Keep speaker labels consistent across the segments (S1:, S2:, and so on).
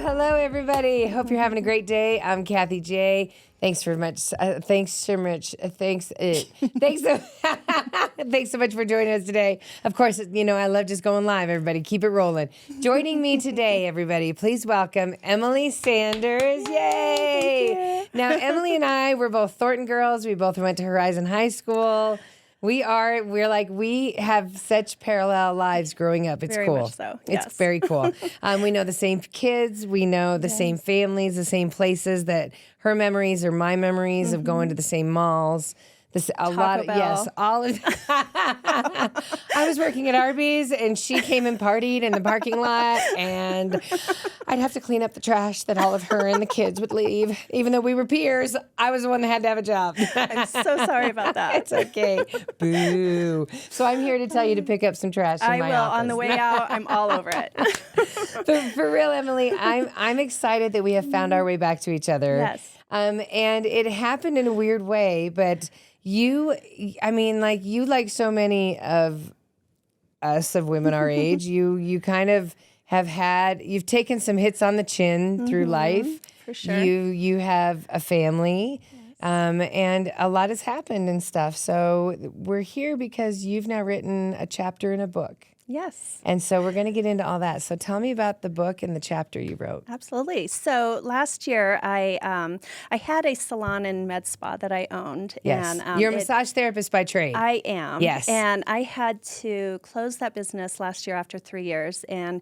S1: Hello, everybody. Hope you're having a great day. I'm Kathie J. Thanks so much. Thanks so much for joining us today. Of course, I love just going live, everybody. Keep it rolling. Joining me today, everybody, please welcome Emily Sanders. Yay! Now, Emily and I, we're both Thornton girls. We both went to Horizon High School. We have such parallel lives growing up. It's
S2: very
S1: cool.
S2: Much so. Yes.
S1: It's very cool. We know the same kids. We know the same families, the same places that her memories are my memories of going to the same malls. All of. I was working at Arby's, and she came and partied in the parking lot, and I'd have to clean up the trash that all of her and the kids would leave. Even though we were peers, I was the one that had to have a job.
S2: I'm so sorry about that.
S1: It's okay. Boo. So I'm here to tell you to pick up some trash in my office.
S2: I will. On the way out, I'm all over it.
S1: But for real, Emily, I'm excited that we have found our way back to each other.
S2: Yes.
S1: And it happened in a weird way, but you, like so many of us of women our age, you kind of you've taken some hits on the chin through life.
S2: For sure.
S1: You have a family, and a lot has happened and stuff. So we're here because you've now written a chapter in a book.
S2: Yes.
S1: And so we're going to get into all that. So tell me about the book and the chapter you wrote.
S2: Absolutely. So last year, I had a salon and med spa that I owned.
S1: Yes.
S2: And,
S1: you're a massage therapist by trade.
S2: I am.
S1: Yes.
S2: And I had to close that business last year after 3 years. And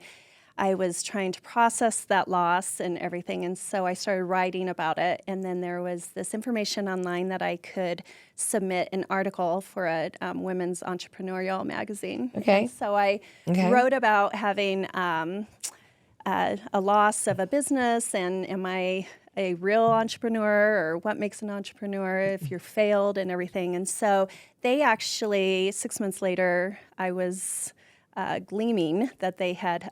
S2: I was trying to process that loss and everything, and so I started writing about it. And then there was this information online that I could submit an article for a women's entrepreneurial magazine.
S1: Okay.
S2: And so I wrote about having a loss of a business, and am I a real entrepreneur, or what makes an entrepreneur if you're failed and everything. And so they actually, 6 months later, I was gleaming that they had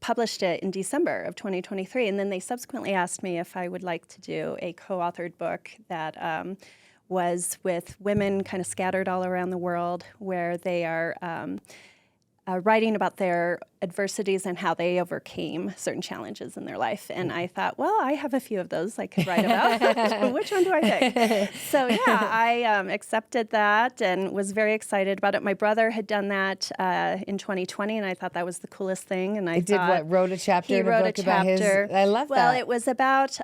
S2: published it in December of 2023. And then they subsequently asked me if I would like to do a co-authored book that was with women kind of scattered all around the world, where they are writing about their adversities and how they overcame certain challenges in their life. And I thought, well, I have a few of those I could write about. Which one do I pick? So yeah, I accepted that and was very excited about it. My brother had done that in 2020, and I thought that was the coolest thing. And I
S1: wrote a chapter in a book about his. I love that.
S2: Well, it was about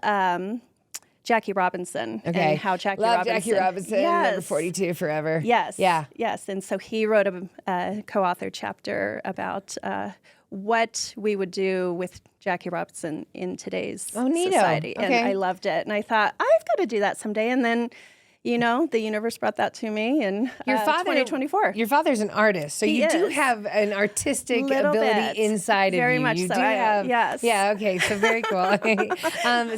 S2: Jackie Robinson and how Jackie
S1: Jackie Robinson, number 42 forever.
S2: Yes.
S1: Yeah.
S2: Yes. And so he wrote a co-authored chapter about what we would do with Jackie Robinson in today's society.
S1: Okay.
S2: And I loved it. And I thought, I've got to do that someday. And then, the universe brought that to me in 2024.
S1: Your father's an artist, so you do have an artistic ability inside of you.
S2: Very much so. Yes.
S1: Yeah, okay, so very cool.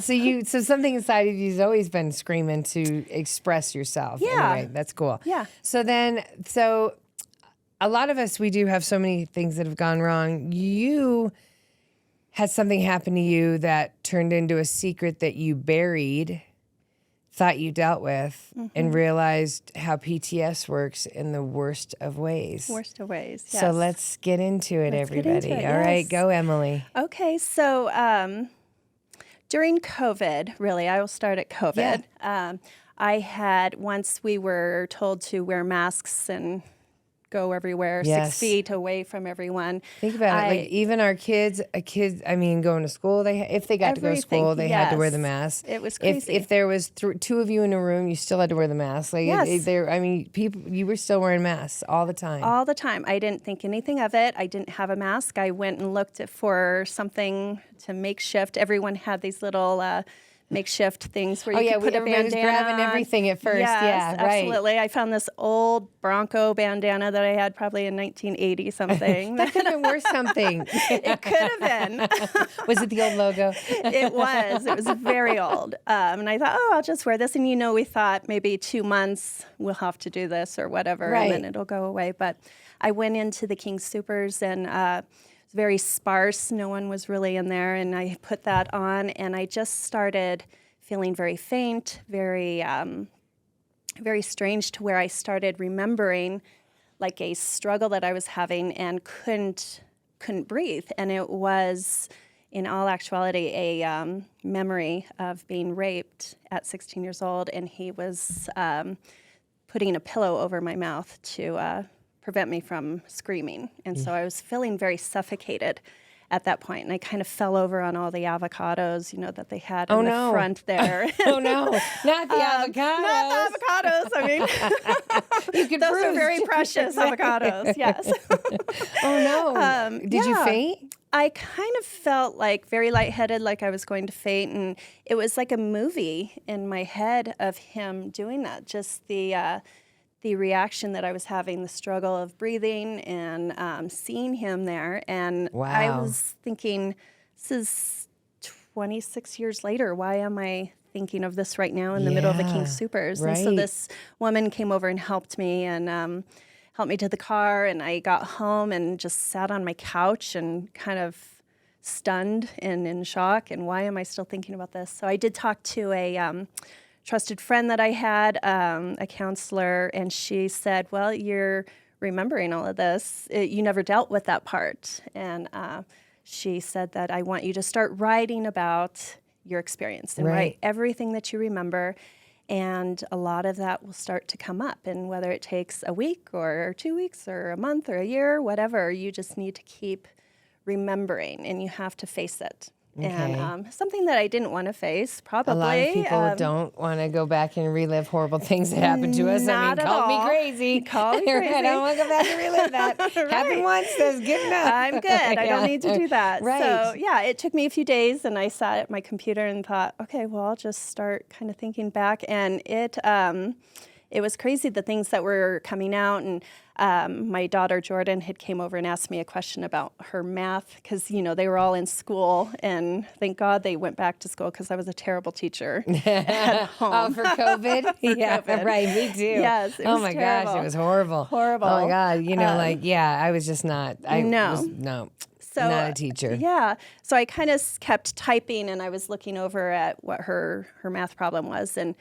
S1: So something inside of you has always been screaming to express yourself.
S2: Yeah.
S1: Anyway, that's cool.
S2: Yeah.
S1: So a lot of us, we do have so many things that have gone wrong. You had something happen to you that turned into a secret that you buried, thought you dealt with, and realized how PTS works in the worst of ways.
S2: Worst of ways, yes.
S1: So let's get into it, everybody. All right, go, Emily.
S2: Okay, so during COVID, really, I will start at COVID.
S1: Yeah.
S2: I had, once we were told to wear masks and go everywhere, 6 feet away from everyone.
S1: Think about it. Like even our kids, going to school, if they got to go to school, they had to wear the mask.
S2: It was crazy.
S1: If there was two of you in a room, you still had to wear the mask. Like you were still wearing masks all the time.
S2: All the time. I didn't think anything of it. I didn't have a mask. I went and looked for something to makeshift. Everyone had these little makeshift things where you could put a bandana
S1: was grabbing everything at first.
S2: Yes,
S1: yeah, right.
S2: Absolutely. I found this old Bronco bandana that I had probably in 1980 something.
S1: That could have been worth something.
S2: It could have been.
S1: Was it the old logo?
S2: It was. It was very old. And I thought, I'll just wear this. And we thought maybe 2 months we'll have to do this or whatever, and then it'll go away. But I went into the King Soopers and very sparse. No one was really in there. And I put that on, and I just started feeling very faint, very strange, to where I started remembering like a struggle that I was having and couldn't breathe. And it was, in all actuality, a memory of being raped at 16 years old, and he was putting a pillow over my mouth to prevent me from screaming. And so I was feeling very suffocated at that point, and I kind of fell over on all the avocados, that they had in the front there.
S1: Oh no, not the avocados.
S2: Not the avocados. I mean, those are very precious avocados. Yes.
S1: Oh no. Did you faint?
S2: I kind of felt like very lightheaded, like I was going to faint, and it was like a movie in my head of him doing that. Just the reaction that I was having, the struggle of breathing, and seeing him there. And I was thinking, this is 26 years later. Why am I thinking of this right now in the middle of the King Soopers?
S1: Right.
S2: And so this woman came over and helped me, and helped me to the car. And I got home and just sat on my couch and kind of stunned and in shock. And why am I still thinking about this? So I did talk to a trusted friend that I had, a counselor, and she said, well, you're remembering all of this. You never dealt with that part. And she said that I want you to start writing about your experience and write everything that you remember. And a lot of that will start to come up. And whether it takes a week or 2 weeks or a month or a year, whatever, you just need to keep remembering, and you have to face it. Okay. And something that I didn't want to face, probably.
S1: A lot of people don't want to go back and relive horrible things that happened to us.
S2: Not at
S1: call
S2: all.
S1: me crazy.
S2: Call me crazy.
S1: I don't want to go back and relive that. Happened once, that's good enough.
S2: I'm good. I don't need to do that.
S1: Right.
S2: So, yeah, it took me a few days, and I sat at my computer and thought, okay, well, I'll just start kind of thinking back. And it was crazy, the things that were coming out. And my daughter Jordan had came over and asked me a question about her math, because they were all in school, and thank God they went back to school, because I was a terrible teacher at home.
S1: Oh, for COVID?
S2: COVID.
S1: Right, me too.
S2: Yes, it was
S1: my
S2: terrible.
S1: gosh, it was horrible.
S2: Horrible.
S1: Oh my God, I was just not.
S2: No. So,
S1: not a teacher.
S2: Yeah. So I kind of kept typing, and I was looking over at what her math problem was, and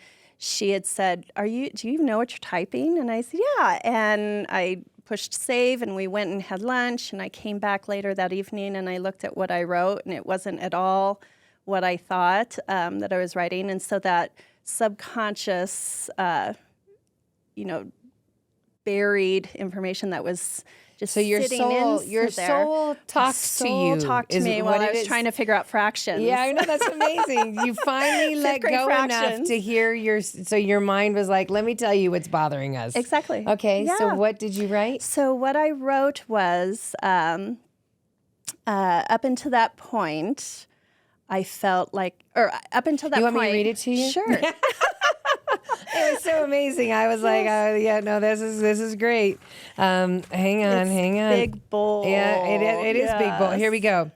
S2: she had said, do you know what you're typing? And I said, yeah. And I pushed save, and we went and had lunch, and I came back later that evening, and I looked at what I wrote, and it wasn't at all what I thought that I was writing. And so that subconscious, buried information that was just
S1: your soul talks to you.
S2: Talked to me while I was trying to figure out fractions.
S1: Yeah, I know, that's amazing. You finally let go enough to hear your mind was like, let me tell you what's bothering us.
S2: Exactly.
S1: Okay, so what did you write?
S2: So what I wrote was, up until that point, I felt like, or up until that point.
S1: You want me to read it to you?
S2: Sure.
S1: It was so amazing. I was like, this is great. Hang on.
S2: Big, bold.
S1: Yeah, it is big, bold. Here we go.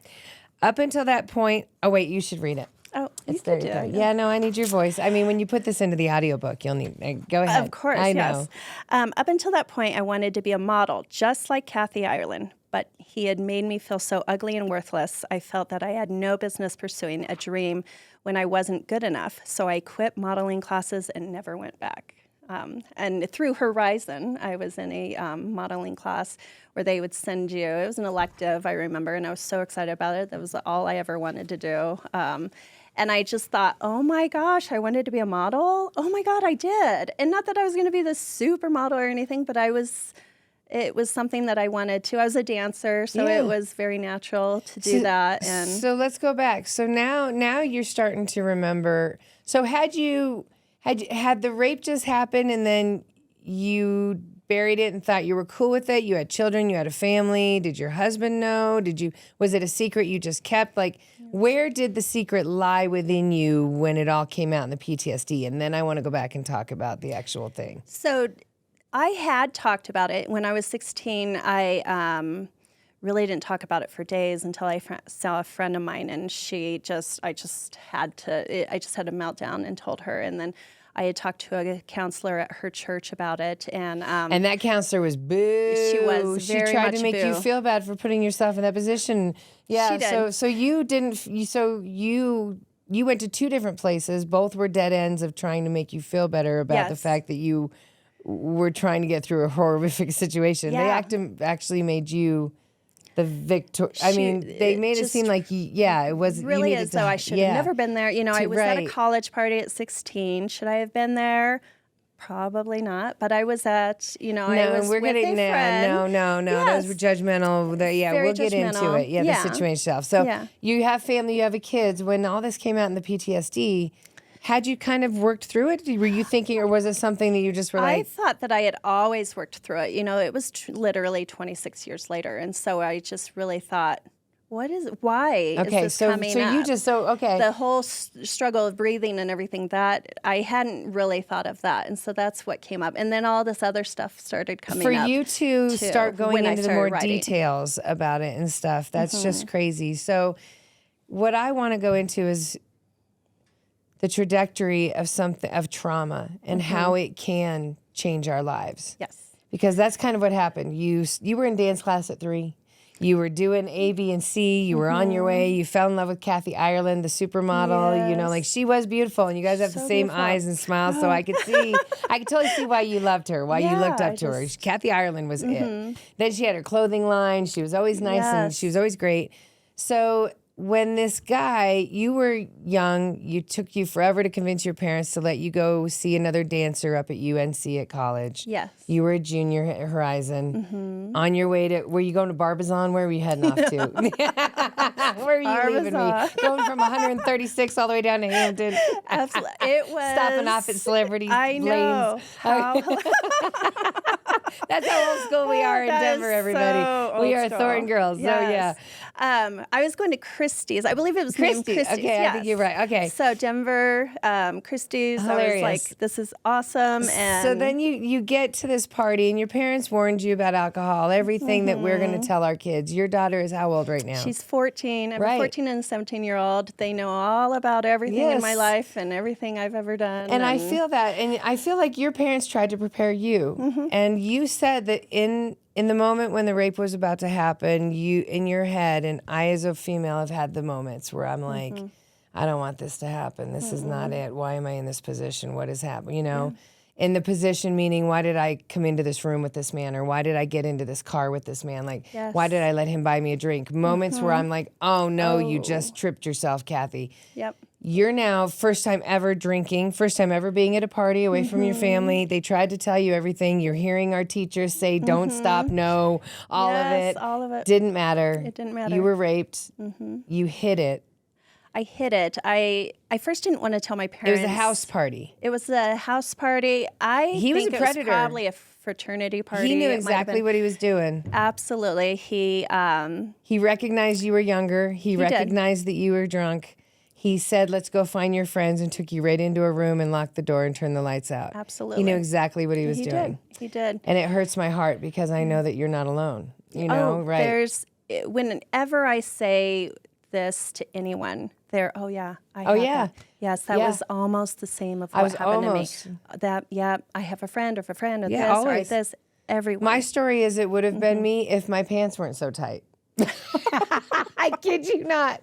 S1: Up until that point, wait, you should read it.
S2: Oh,
S1: it's there. Yeah, no, I need your voice. I mean, when you put this into the audiobook, you'll need, go ahead.
S2: Of course,
S1: I
S2: yes.
S1: know.
S2: Up until that point, I wanted to be a model, just like Kathie Ireland. But he had made me feel so ugly and worthless, I felt that I had no business pursuing a dream when I wasn't good enough. So I quit modeling classes and never went back. And through Horizon, I was in a modeling class where they would send you, it was an elective, I remember, and I was so excited about it. That was all I ever wanted to do. And I just thought, oh my gosh, I wanted to be a model. Oh my God, I did. And not that I was going to be this supermodel or anything, but it was something that I wanted to. I was a dancer, so it was very natural to do that. And
S1: so let's go back. So now you're starting to remember. So had the rape just happened, and then you buried it and thought you were cool with it? You had children, you had a family. Did your husband know? Was it a secret you just kept? Like, where did the secret lie within you when it all came out in the PTSD? And then I want to go back and talk about the actual thing.
S2: So I had talked about it when I was 16. I really didn't talk about it for days until I saw a friend of mine, and I just had a meltdown and told her. And then I had talked to a counselor at her church about it, and
S1: that counselor was boo.
S2: She was
S1: she tried to make you feel bad for putting yourself in that position. Yeah.
S2: She did.
S1: So you didn't. So you went to two different places. Both were dead ends of trying to make you feel better about the fact that you were trying to get through a horrific situation.
S2: Yeah.
S1: They actually made you the victor. I mean, they made it seem like, it was
S2: really as though I should have never been there. You know, I was at a
S1: right.
S2: college party at 16. Should I have been there? Probably not. But I was at, you know, I was with a friend.
S1: No.
S2: Yes.
S1: Those were judgmental.
S2: Very
S1: We'll get into
S2: judgmental.
S1: it. Yeah, the situation itself. So you have family, you have kids. When all this came out in the PTSD, had you kind of worked through it? Were you thinking, or was it something that you just were like?
S2: I thought that I had always worked through it. You know, it was literally 26 years later. And so I just really thought, why is this coming up? The whole struggle of breathing and everything, that I hadn't really thought of that. And so that's what came up. And then all this other stuff started coming up.
S1: For you to start going into the more
S2: writing.
S1: Details about it and stuff, that's just crazy. So what I want to go into is the trajectory of trauma and how it can change our lives.
S2: Yes.
S1: Because that's kind of what happened. You were in dance class at 3. You were doing A, B, and C. You were on your way. You fell in love with Kathie Ireland, the supermodel.
S2: Yes.
S1: You know, like, she was beautiful, and you guys have the same eyes and smiles. So I could totally see why you loved her, why you looked up to her. Kathie Ireland was it. Then she had her clothing line. She was always nice and she was always great. So when this guy, you were young, took you forever to convince your parents to let you go see another dancer up at UNC at college.
S2: Yes.
S1: You were a junior at Horizon. On your way to, were you going to Barbizon? Where were you heading off to? Where were you leaving me? Going from 136 all the way down to Hampton.
S2: Absolutely. It was.
S1: Stopping off at Celebrity
S2: I know.
S1: Lanes. That's how old school we are in Denver, everybody.
S2: So
S1: we are
S2: school.
S1: Thornton girls.
S2: Yes.
S1: So yeah.
S2: I was going to Christie's. I believe it was named Christie's.
S1: Okay,
S2: yes.
S1: I think you're right. Okay.
S2: So Denver, Christie's.
S1: Hilarious.
S2: I was like, this is awesome. And
S1: so then you get to this party, and your parents warned you about alcohol, everything that we're going to tell our kids. Your daughter is how old right now?
S2: She's 14. I have a 14 and a 17-year-old. They know all about everything in my life and everything I've ever done.
S1: And I feel that. And I feel like your parents tried to prepare you. And you said that in the moment when the rape was about to happen, you, in your head, and I as a female have had the moments where I'm like, I don't want this to happen. This is not it. Why am I in this position? What has happened? You know? In the position, meaning, why did I come into this room with this man? Or why did I get into this car with this man? Like, why did I let him buy me a drink? Moments where I'm like, oh no, you just tripped yourself, Kathie.
S2: Yep.
S1: You're now first time ever drinking, first time ever being at a party away from your family. They tried to tell you everything. You're hearing our teachers say, don't stop, no, all of it.
S2: All of it.
S1: Didn't matter.
S2: It didn't matter.
S1: You were raped. You hid it.
S2: I hid it. I first didn't want to tell my parents.
S1: It was a house party.
S2: It was a house party.
S1: He was a predator.
S2: It was probably a fraternity party.
S1: He knew exactly what he was doing.
S2: Absolutely. He
S1: recognized you were younger. He recognized that you were drunk. He said, let's go find your friends, and took you right into a room and locked the door and turned the lights out.
S2: Absolutely.
S1: He knew exactly what he was doing.
S2: He did.
S1: And it hurts my heart because I know that you're not alone. You know, right?
S2: Whenever I say this to anyone, they're, yes, that was almost the same of what happened to me. I have a friend of a friend of this
S1: always.
S2: or this. Everyone.
S1: My story is it would have been me if my pants weren't so tight. I kid you not.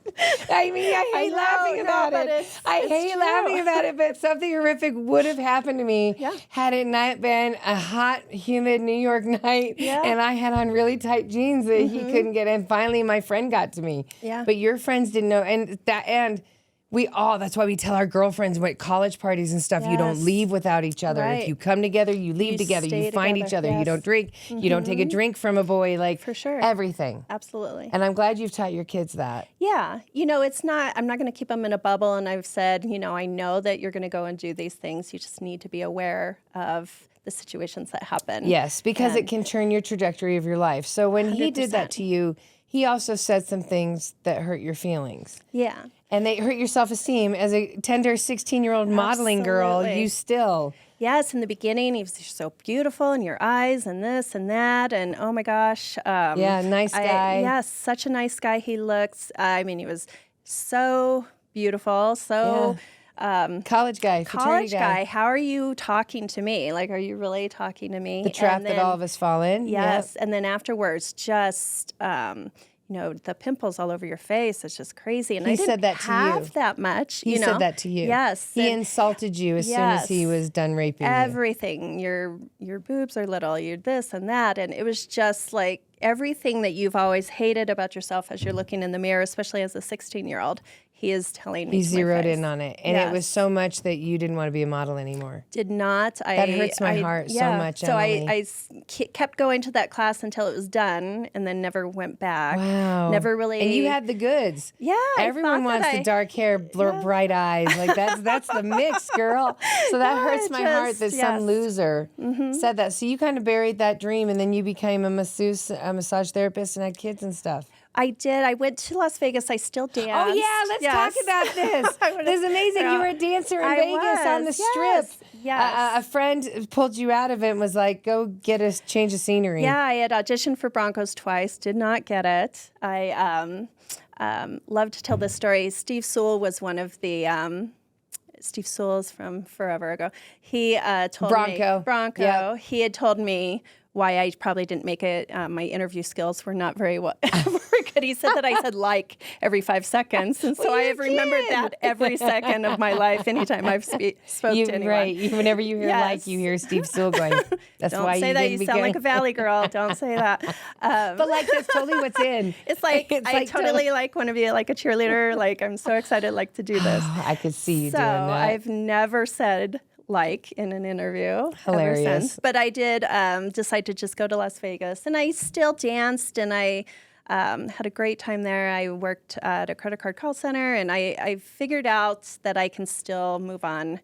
S1: I mean, I hate laughing about it. I hate laughing about it, but something horrific would have happened to me had it not been a hot, humid New York night, and I had on really tight jeans that he couldn't get in. Finally, my friend got to me. Yeah. But your friends didn't know, and that's why we tell our girlfriends at college parties and stuff, you don't leave without each other. Right. If you come together, you leave together, you find each other, you don't drink, you don't take a drink from a boy, like
S2: for sure.
S1: Everything.
S2: Absolutely.
S1: And I'm glad you've taught your kids that.
S2: Yeah. You know, I'm not going to keep them in a bubble, and I've said, I know that you're going to go and do these things. You just need to be aware of the situations that happen.
S1: Yes, because it can turn your trajectory of your life. So when 100%. He did that to you, he also said some things that hurt your feelings.
S2: Yeah.
S1: And they hurt your self-esteem. As a tender 16-year-old modeling girl, you still...
S2: Yes, in the beginning, he was so beautiful in your eyes and this and that. And oh my gosh.
S1: Nice guy.
S2: Yes, such a nice guy he looks. I mean, he was so beautiful, so...
S1: college guy, fraternity guy.
S2: How are you talking to me? Like, are you really talking to me?
S1: The trap that all of us fall in.
S2: Yes, and then afterwards, just... the pimples all over your face. It's just crazy. And
S1: He
S2: I didn't
S1: said that to
S2: have
S1: you.
S2: that much.
S1: He said that to you.
S2: Yes.
S1: He insulted you as soon as he was done raping you.
S2: Everything. Your boobs are little. You're this and that. And it was just like everything that you've always hated about yourself as you're looking in the mirror, especially as a 16-year-old. He is telling me.
S1: He zeroed
S2: face.
S1: in on it. And it was so much that you didn't want to be a model anymore.
S2: Did not.
S1: That hurts my heart so much,
S2: So
S1: Emily.
S2: I kept going to that class until it was done and then never went back.
S1: Wow.
S2: Never really.
S1: And you had the goods.
S2: Yeah.
S1: Everyone wants the dark hair, bright eyes. Like that's the mix, girl. So that hurts my heart that some loser said that. So you kind of buried that dream and then you became a massage therapist and had kids and stuff.
S2: I did. I went to Las Vegas. I still danced.
S1: Oh, yeah. Let's talk about this. This is amazing. You were a dancer in Vegas on the strip.
S2: Yes.
S1: A friend pulled you out of it and was like, go get a change of scenery.
S2: Yeah, I had auditioned for Broncos twice. Did not get it. I love to tell this story. Steve Sewell was one of the... Steve Sewell is from forever ago. He told me... Bronco. Yep. He had told me why I probably didn't make it. My interview skills were not very good. He said that I said like every 5 seconds. And so I have remembered that every second of my life anytime I've spoke to anyone.
S1: Right. Whenever you hear like, you hear Steve Sewell going, that's
S2: Don't
S1: why
S2: say
S1: you
S2: that.
S1: didn't
S2: You
S1: be
S2: sound
S1: good.
S2: like a Valley girl. Don't say that.
S1: But like that's totally what's in.
S2: It's like I totally like want to be like a cheerleader. Like I'm so excited like to do this.
S1: I could see you
S2: so
S1: doing that.
S2: I've never said like in an interview.
S1: Hilarious.
S2: Ever since. But I did decide to just go to Las Vegas. And I still danced and I had a great time there. I worked at a credit card call center and I figured out that I can still move on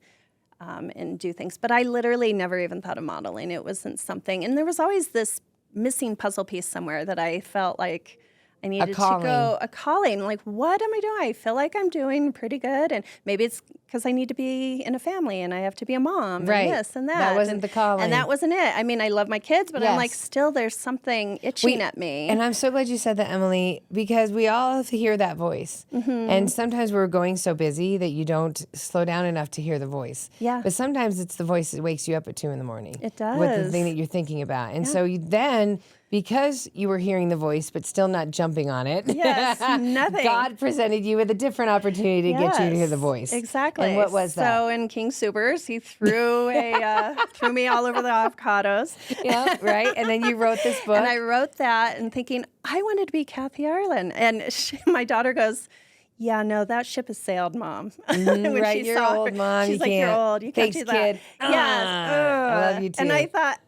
S2: and do things. But I literally never even thought of modeling. It wasn't something. And there was always this missing puzzle piece somewhere that I felt like I needed to go, a calling. Like, what am I doing? I feel like I'm doing pretty good. And maybe it's because I need to be in a family and I have to be a mom and this and that.
S1: That wasn't the calling.
S2: And that wasn't it. I mean, I love my kids, but I'm like, still there's something itching at me.
S1: And I'm so glad you said that, Emily, because we all hear that voice. And sometimes we're going so busy that you don't slow down enough to hear the voice.
S2: Yeah.
S1: But sometimes it's the voice that wakes you up at 2 a.m.
S2: It does.
S1: With the thing that you're thinking about. And so then... because you were hearing the voice but still not jumping on it.
S2: Yes, nothing.
S1: God presented you with a different opportunity to get you to hear the voice.
S2: Exactly.
S1: And what was that?
S2: So in King Soopers, he threw threw me all over the avocados.
S1: Yeah, right. And then you wrote this book.
S2: And I wrote that and thinking, I wanted to be Kathie Ireland. And my daughter goes, yeah, no, that ship has sailed, Mom. When
S1: right,
S2: she
S1: you're
S2: saw
S1: old,
S2: her,
S1: Mom.
S2: She's
S1: you
S2: like,
S1: can't.
S2: You're old. You can't
S1: Thanks,
S2: do that.
S1: kid.
S2: Yes.
S1: I love you too.
S2: And I thought,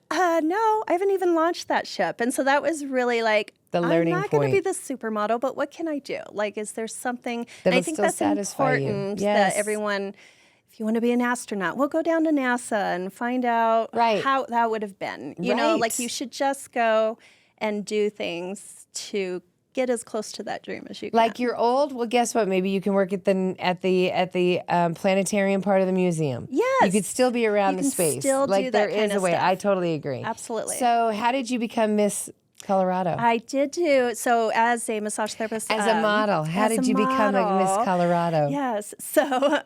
S2: no, I haven't even launched that ship. And so that was really like,
S1: the learning
S2: I'm not going to be the supermodel, but what can I do? Like, is there something?
S1: That'll
S2: and I think
S1: still
S2: that's
S1: satisfy
S2: important
S1: you. Yes.
S2: that everyone, if you want to be an astronaut, we'll go down to NASA and find out how that would have been. You know, like you should just go and do things to get as close to that dream as you can.
S1: Like you're old, well, guess what? Maybe you can work at the planetarium part of the museum.
S2: Yes,
S1: you could still be around the space.
S2: Still
S1: like
S2: do
S1: there
S2: that kind
S1: is
S2: of
S1: a way.
S2: stuff.
S1: I totally agree.
S2: Absolutely.
S1: So, how did you become Miss Colorado?
S2: I did do so as a massage therapist.
S1: As a model. How did you become a Miss Colorado?
S2: Yes. So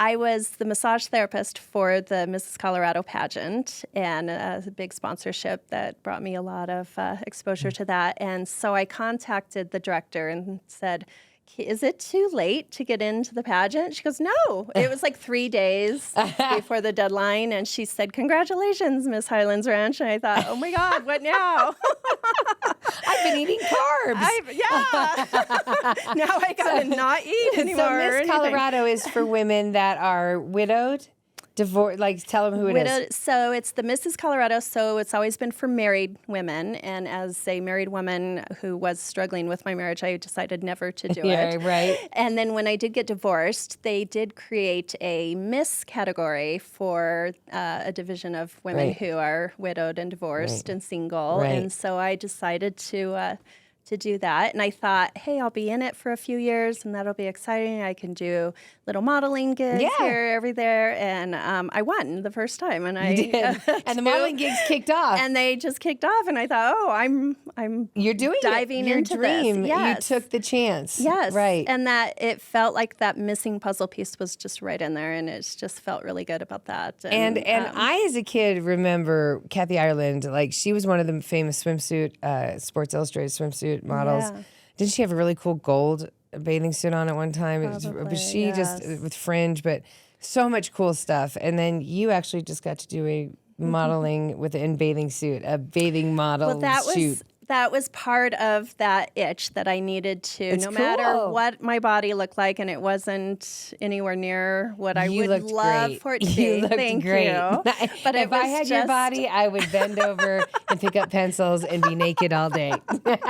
S2: I was the massage therapist for the Mrs. Colorado pageant and a big sponsorship that brought me a lot of exposure to that. And so I contacted the director and said, is it too late to get into the pageant? She goes, no. It was like 3 days before the deadline. And she said, congratulations, Miss Highlands Ranch. And I thought, oh my God, what now?
S1: I've been eating carbs.
S2: Now I got to not eat anymore.
S1: So Miss Colorado is for women that are widowed? Divorce, like tell them who it is.
S2: So it's the Mrs. Colorado. So it's always been for married women. And as a married woman who was struggling with my marriage, I decided never to do it.
S1: Right.
S2: And then when I did get divorced, they did create a Miss category for a division of women who are widowed and divorced and single. And so I decided to do that. And I thought, hey, I'll be in it for a few years and that'll be exciting. I can do little modeling gigs here, every there. And I won the first time. And I
S1: did. And the modeling gigs kicked off.
S2: And they just kicked off. And I thought, oh, I'm
S1: You're doing
S2: diving
S1: your
S2: into
S1: dream.
S2: this. Yes.
S1: You took the chance.
S2: Yes.
S1: Right.
S2: And that it felt like that missing puzzle piece was just right in there. And it just felt really good about that.
S1: And I, as a kid, remember Kathie Ireland. Like, she was one of the famous swimsuit, Sports Illustrated swimsuit pageant models.
S2: Yeah.
S1: Didn't she have a really cool gold bathing suit on at one time?
S2: Probably,
S1: But she just,
S2: yes.
S1: with fringe, but so much cool stuff. And then you actually just got to do a modeling in bathing suit, a bathing model shoot.
S2: That was part of that itch that I needed to,
S1: It's
S2: no matter
S1: cool.
S2: what my body looked like, and it wasn't anywhere near what I
S1: You
S2: would
S1: looked
S2: love
S1: great.
S2: for it to
S1: You
S2: be.
S1: looked
S2: Thank
S1: great.
S2: you. But
S1: if I had your body, I would bend over and pick up pencils and be naked all day. I'd be like,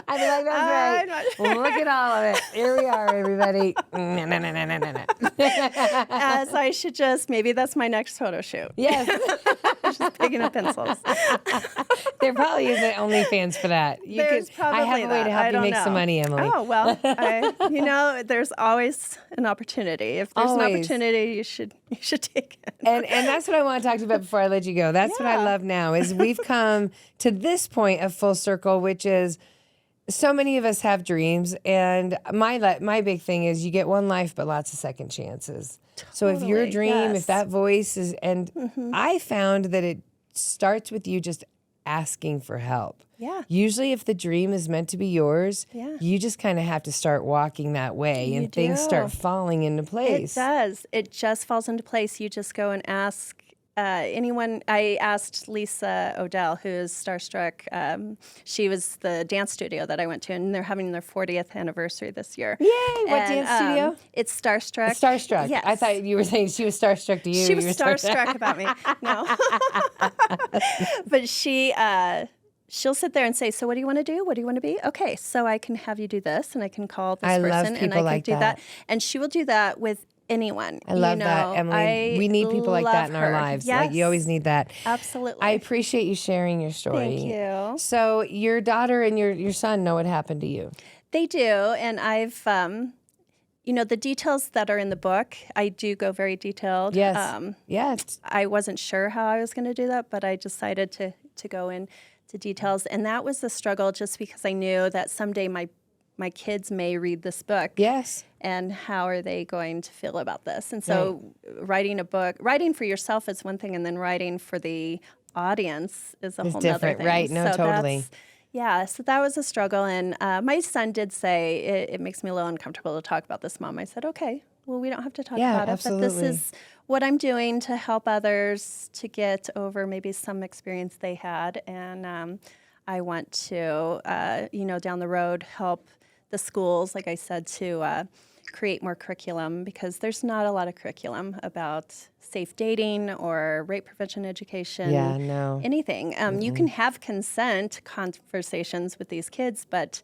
S1: that's right. Look at all of it. Here we are, everybody.
S2: So I should maybe that's my next photo shoot.
S1: Yes.
S2: Just picking up pencils.
S1: There probably isn't OnlyFans for that.
S2: Probably
S1: I have a way to help you make some money, Emily.
S2: Oh, well, there's always an opportunity. If there's an opportunity, you should take it.
S1: And that's what I want to talk to you about before I let you go. That's what I love now is we've come to this point of full circle, which is so many of us have dreams. And my big thing is you get one life, but lots of second chances. So if your dream, if that voice is, and I found that it starts with you just asking for help.
S2: Yeah.
S1: Usually if the dream is meant to be yours, you just kind of have to start walking that way and things start falling into place.
S2: It does. It just falls into place. You just go and ask anyone. I asked Lisa Odell, who is Starstruck. She was the dance studio that I went to, and they're having their 40th anniversary this year.
S1: Yay! What dance studio?
S2: It's Starstruck.
S1: Starstruck.
S2: Yes.
S1: I thought you were saying she was starstruck to you.
S2: She was starstruck about me. No. But she'll sit there and say, so what do you want to do? What do you want to be? Okay, so I can have you do this, and I can call this person, and I can do that. And she will do that with anyone.
S1: I love that, Emily. We need people like that in our lives.
S2: Yes.
S1: Like you always need that.
S2: Absolutely.
S1: I appreciate you sharing your story.
S2: Thank you.
S1: So your daughter and your son know what happened to you.
S2: They do, and I've, the details that are in the book, I do go very detailed.
S1: Yes. Yes.
S2: I wasn't sure how I was going to do that, but I decided to go into details, and that was the struggle just because I knew that someday my kids may read this book.
S1: Yes.
S2: And how are they going to feel about this? And so writing for yourself is one thing, and then writing for the audience is a whole other
S1: different,
S2: thing.
S1: right? No,
S2: so
S1: totally.
S2: So that was a struggle. And my son did say, it makes me a little uncomfortable to talk about this, Mom. I said, okay, well, we don't have to talk about
S1: absolutely.
S2: it. But this is what I'm doing to help others to get over maybe some experience they had. And I want to, down the road, help the schools, like I said, to create more curriculum, because there's not a lot of curriculum about safe dating or rape prevention education.
S1: Yeah, no.
S2: Anything. You can have consent conversations with these kids, but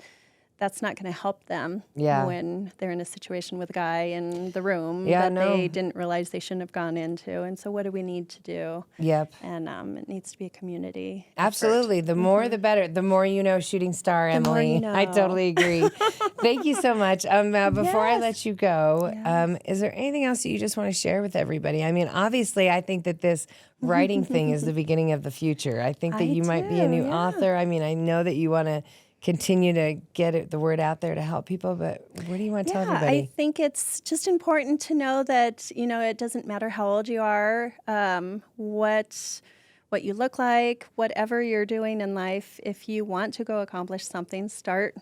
S2: that's not going to help them when they're in a situation with a guy in the room that they didn't realize they shouldn't have gone into. And so what do we need to do?
S1: Yep.
S2: And it needs to be a community
S1: Absolutely.
S2: effort.
S1: The more, the better. The more you know, shooting star, Emily.
S2: more you know.
S1: I totally agree. Thank you so much. Before I let you go, is there anything else that you just want to share with everybody? I mean, obviously, I think that this writing thing is the beginning of the future. I think that you might be a new author. I mean, I know that you want to continue to get the word out there to help people, but what do you want to tell everybody?
S2: I think it's just important to know that, it doesn't matter how old you are, what you look like, whatever you're doing in life. If you want to go accomplish something, start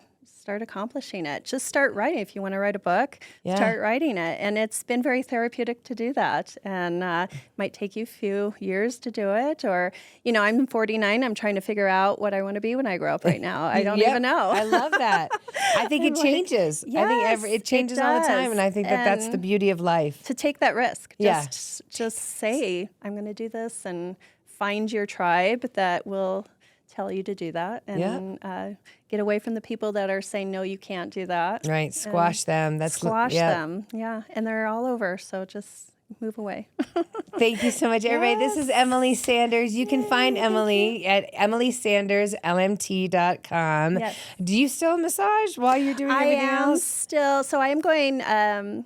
S2: accomplishing it. Just start writing. If you want to write a book, start writing it. And it's been very therapeutic to do that. And it might take you a few years to do it. Or, I'm 49. I'm trying to figure out what I want to be when I grow up right now. I don't even know.
S1: I love that. I think it changes. I think it changes all the time. And I think that's the beauty of life.
S2: To take that risk. Just say, I'm going to do this, and find your tribe that will tell you to do that, and get away from the people that are saying, no, you can't do that.
S1: Right. Squash them.
S2: Squash them. Yeah. And they're all over. So just move away.
S1: Thank you so much, everybody. This is Emily Sanders. You can find Emily at emilysanderslmt.com.
S2: Yes.
S1: Do you still massage while you're doing everything else?
S2: So I am going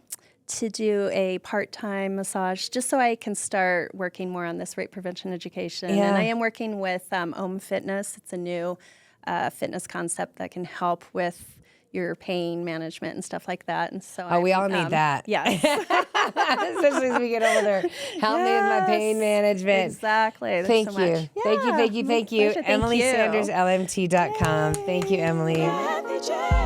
S2: to do a part-time massage just so I can start working more on this rape prevention education. And I am working with Fitness. It's a new fitness concept that can help with, your pain management and stuff like that. And so
S1: we all need that.
S2: Yes.
S1: Especially as we get older. Help me with my pain management.
S2: Exactly.
S1: Thank you. Thank you.
S2: Pleasure.
S1: Emily Sanders, LMT.com. Thank you, Emily.